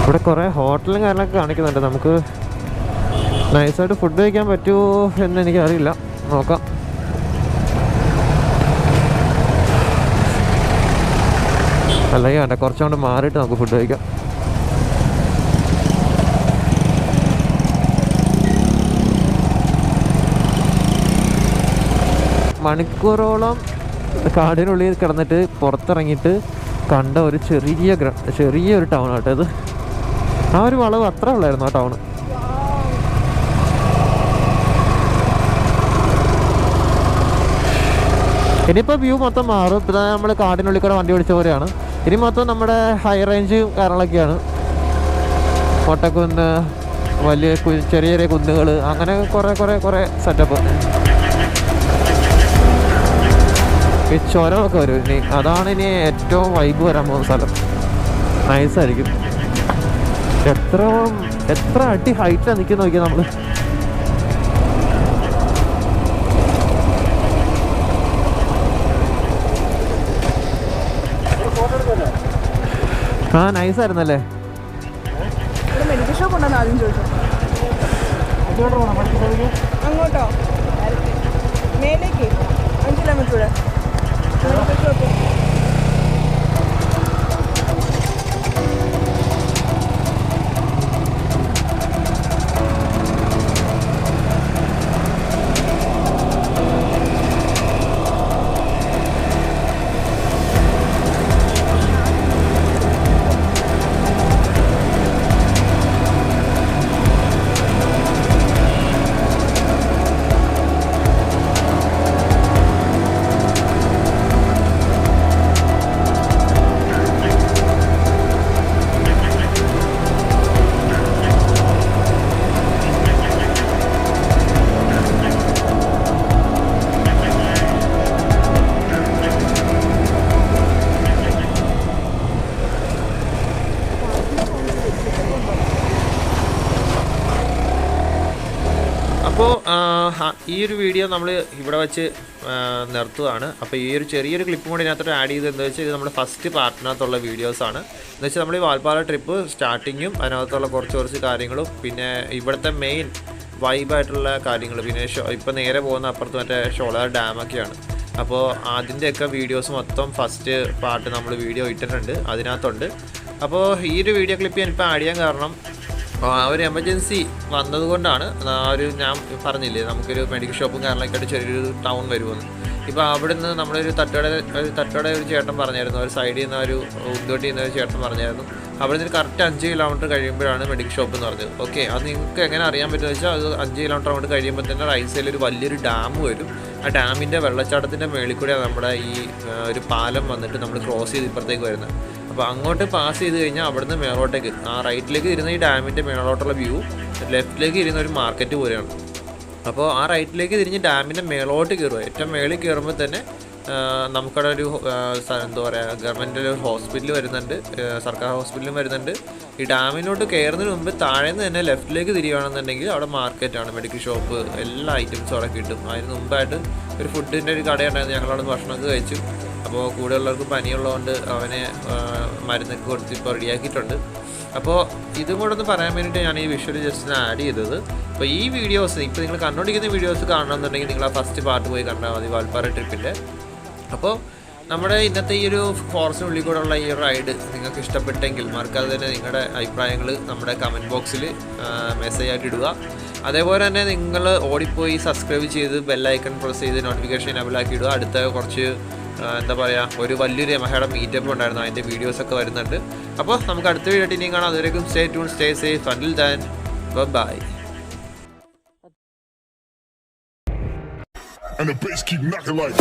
ഇവിടെ കുറേ ഹോട്ടലും കാര്യങ്ങളൊക്കെ കാണിക്കുന്നുണ്ട്. നമുക്ക് നൈസായിട്ട് ഫുഡ് കഴിക്കാൻ പറ്റുമോ എന്ന് എനിക്കറിയില്ല, നോക്കാം. അല്ലെങ്കിൽ വേണ്ട, കുറച്ചുകൊണ്ട് മാറിയിട്ട് നമുക്ക് ഫുഡ് കഴിക്കാം. മണിക്കൂറോളം കാടിനുള്ളിൽ കിടന്നിട്ട് പുറത്തിറങ്ങിയിട്ട് കണ്ട ഒരു ചെറിയൊരു ടൗൺ ആട്ടോ ഇത്. ആ ഒരു വളവ് അത്ര ഉള്ളായിരുന്നു ആ ടൗണ്. ഇനിയിപ്പോൾ വ്യൂ മൊത്തം മാറും. ഇപ്പം നമ്മൾ കാടിനുള്ളിൽ കൂടെ വണ്ടി ഓടിച്ച പോലെയാണ്. ഇനി മൊത്തം നമ്മുടെ ഹൈ റേഞ്ച് കാര്യങ്ങളൊക്കെയാണ്. കൊട്ടക്കുന്ന്, വലിയ ചെറിയ ചെറിയ കുന്നുകൾ, അങ്ങനെ കുറേ സെറ്റപ്പ്. ഈ ചുരമൊക്കെ വരും ഇനി. അതാണ് ഇനി ഏറ്റവും വൈബ് വരാൻ പോകുന്ന സ്ഥലം. നൈസായിരിക്കും. എത്ര അടി ഹൈറ്റാണ് നിൽക്കുന്ന നോക്കിയാൽ നമ്മൾ. ആ നൈസായിരുന്നല്ലേ. അങ്ങോട്ടോ മേലേക്ക് 5 കിലോമീറ്റർ. അപ്പോൾ ഈ ഒരു വീഡിയോ നമ്മൾ ഇവിടെ വെച്ച് നിർത്തുകയാണ്. അപ്പോൾ ഈ ഒരു ചെറിയൊരു ക്ലിപ്പും കൂടി ഇതിനകത്തോട്ട് ആഡ് ചെയ്ത് എന്താ വെച്ചാൽ ഇത് നമ്മുടെ ഫസ്റ്റ് പാർട്ടിനകത്തുള്ള വീഡിയോസാണ്. എന്ന് വെച്ചാൽ നമ്മൾ ഈ വാൽപ്പാറ ട്രിപ്പ് സ്റ്റാർട്ടിങ്ങും അതിനകത്തുള്ള കുറച്ച് കാര്യങ്ങളും പിന്നെ ഇവിടുത്തെ മെയിൻ വൈബായിട്ടുള്ള കാര്യങ്ങൾ, പിന്നെ ഇപ്പോൾ നേരെ പോകുന്ന അപ്പുറത്ത് മറ്റേ ഷോളാർ ഡാമൊക്കെയാണ്. അപ്പോൾ അതിൻ്റെയൊക്കെ വീഡിയോസ് മൊത്തം ഫസ്റ്റ് പാർട്ട് നമ്മൾ വീഡിയോ ഇട്ടിട്ടുണ്ട്, അതിനകത്തുണ്ട്. അപ്പോൾ ഈ ഒരു വീഡിയോ ക്ലിപ്പ് ഞാനിപ്പോൾ ആഡ് ചെയ്യാൻ കാരണം ഒരു എമർജൻസി വന്നതുകൊണ്ടാണ്. ഞാൻ പറഞ്ഞില്ലേ നമുക്കൊരു മെഡിക്കൽ ഷോപ്പും കാര്യങ്ങളൊക്കെ ആയിട്ട് ചെറിയൊരു ടൗൺ വരുമെന്ന്. ഇപ്പോൾ അവിടെ നിന്ന് നമ്മളൊരു തട്ടോടെ ഒരു ചേട്ടൻ പറഞ്ഞായിരുന്നു, ഒരു സൈഡിൽ നിന്ന് ഒരു ഉദ്യോട്ടി ചെയ്യുന്ന ഒരു ചേട്ടൻ പറഞ്ഞായിരുന്നു അവിടെ നിന്ന് കറക്റ്റ് 5 കിലോമീറ്റർ കഴിയുമ്പോഴാണ് മെഡിക്കൽ ഷോപ്പ് എന്ന് പറഞ്ഞത്. ഓക്കെ, അത് നിങ്ങൾക്ക് എങ്ങനെ അറിയാൻ പറ്റുമെന്ന് വെച്ചാൽ അത് 5 കിലോമീറ്റർ അങ്ങോട്ട് കഴിയുമ്പോൾ തന്നെ റൈറ്റ് സൈഡിൽ ഒരു വലിയൊരു ഡാം വരും. ആ ഡാമിൻ്റെ വെള്ളച്ചാട്ടത്തിൻ്റെ മേളിൽ കൂടെയാണ് നമ്മുടെ ഈ ഒരു പാലം വന്നിട്ട് നമ്മൾ ക്രോസ് ചെയ്ത് ഇപ്പുറത്തേക്ക് വരുന്നത്. അപ്പോൾ അങ്ങോട്ട് പാസ് ചെയ്ത് കഴിഞ്ഞാൽ അവിടുന്ന് മേളോട്ടേക്ക് ആ റൈറ്റിലേക്ക് ഇരുന്ന ഈ ഡാമിൻ്റെ മേളോട്ടുള്ള വ്യൂ, ലെഫ്റ്റിലേക്ക് ഇരുന്ന ഒരു മാർക്കറ്റ് പോലെയാണ്. അപ്പോൾ ആ റൈറ്റിലേക്ക് തിരിഞ്ഞ് ഡാമിൻ്റെ മേളോട്ട് കയറുക. ഏറ്റവും മേളിൽ കയറുമ്പോൾ തന്നെ നമുക്കവിടെ ഒരു എന്താ പറയുക ഗവൺമെൻറ് ഒരു ഹോസ്പിറ്റൽ വരുന്നുണ്ട്, സർക്കാർ ഹോസ്പിറ്റലും വരുന്നുണ്ട്. ഈ ഡാമിനോട്ട് കയറുന്നതിന് മുമ്പ് താഴേന്ന് തന്നെ ലെഫ്റ്റിലേക്ക് തിരിയുകയാണെന്നുണ്ടെങ്കിൽ അവിടെ മാർക്കറ്റാണ്, മെഡിക്കൽ ഷോപ്പ്, എല്ലാ ഐറ്റംസും അവിടെ കിട്ടും. അതിന് മുമ്പായിട്ട് ഒരു ഫുഡിൻ്റെ ഒരു കടയുണ്ടായിരുന്നു, ഞങ്ങളവിടെ ഭക്ഷണമൊക്കെ കഴിച്ചു. അപ്പോൾ കൂടെയുള്ളവർക്ക് പനിയുള്ളതുകൊണ്ട് അവനെ മരുന്നൊക്കെ കൊടുത്ത് ഇപ്പോൾ റെഡിയാക്കിയിട്ടുണ്ട്. അപ്പോൾ ഇതും കൂടെ ഒന്ന് പറയാൻ വേണ്ടിയിട്ട് ഞാൻ ഈ വിഷ്വൽ ജസ്റ്റ് ആഡ് ചെയ്തത്. അപ്പോൾ ഈ വീഡിയോസ് ഇപ്പോൾ നിങ്ങൾ കണ്ടുകൊണ്ടിരിക്കുന്ന വീഡിയോസ് കാണണമെന്നുണ്ടെങ്കിൽ നിങ്ങൾ ആ ഫസ്റ്റ് പാർട്ട് പോയി കണ്ടാൽ മതി, വാൽപ്പാറ ട്രിപ്പിൻ്റെ. അപ്പോൾ നമ്മുടെ ഇന്നത്തെ ഈ ഒരു ഫോറസ്റ്റിനുള്ളിൽ കൂടെയുള്ള ഈ റൈഡ് നിങ്ങൾക്ക് ഇഷ്ടപ്പെട്ടെങ്കിൽ മറക്കാതെ തന്നെ നിങ്ങളുടെ അഭിപ്രായങ്ങൾ നമ്മുടെ കമൻറ്റ് ബോക്സിൽ മെസ്സേജ് ആയിട്ട് ഇടുക. അതേപോലെ തന്നെ നിങ്ങൾ ഓടിപ്പോയി സബ്സ്ക്രൈബ് ചെയ്ത് ബെല്ലൈക്കൺ പ്രസ് ചെയ്ത് നോട്ടിഫിക്കേഷൻ എനേബിൾ ആക്കി ഇടുക. അടുത്ത കുറച്ച് എന്താ പറയുക ഒരു വലിയൊരു യമഹയുടെ മീറ്റപ്പ് ഉണ്ടായിരുന്നു, അതിൻ്റെ വീഡിയോസൊക്കെ വരുന്നുണ്ട്. അപ്പോൾ നമുക്ക് അടുത്ത വീഡിയോ ഇനിയും കാണാം. അതുവരേക്കും stay tune, stay safe. Until then bye. And the bass keep knocking like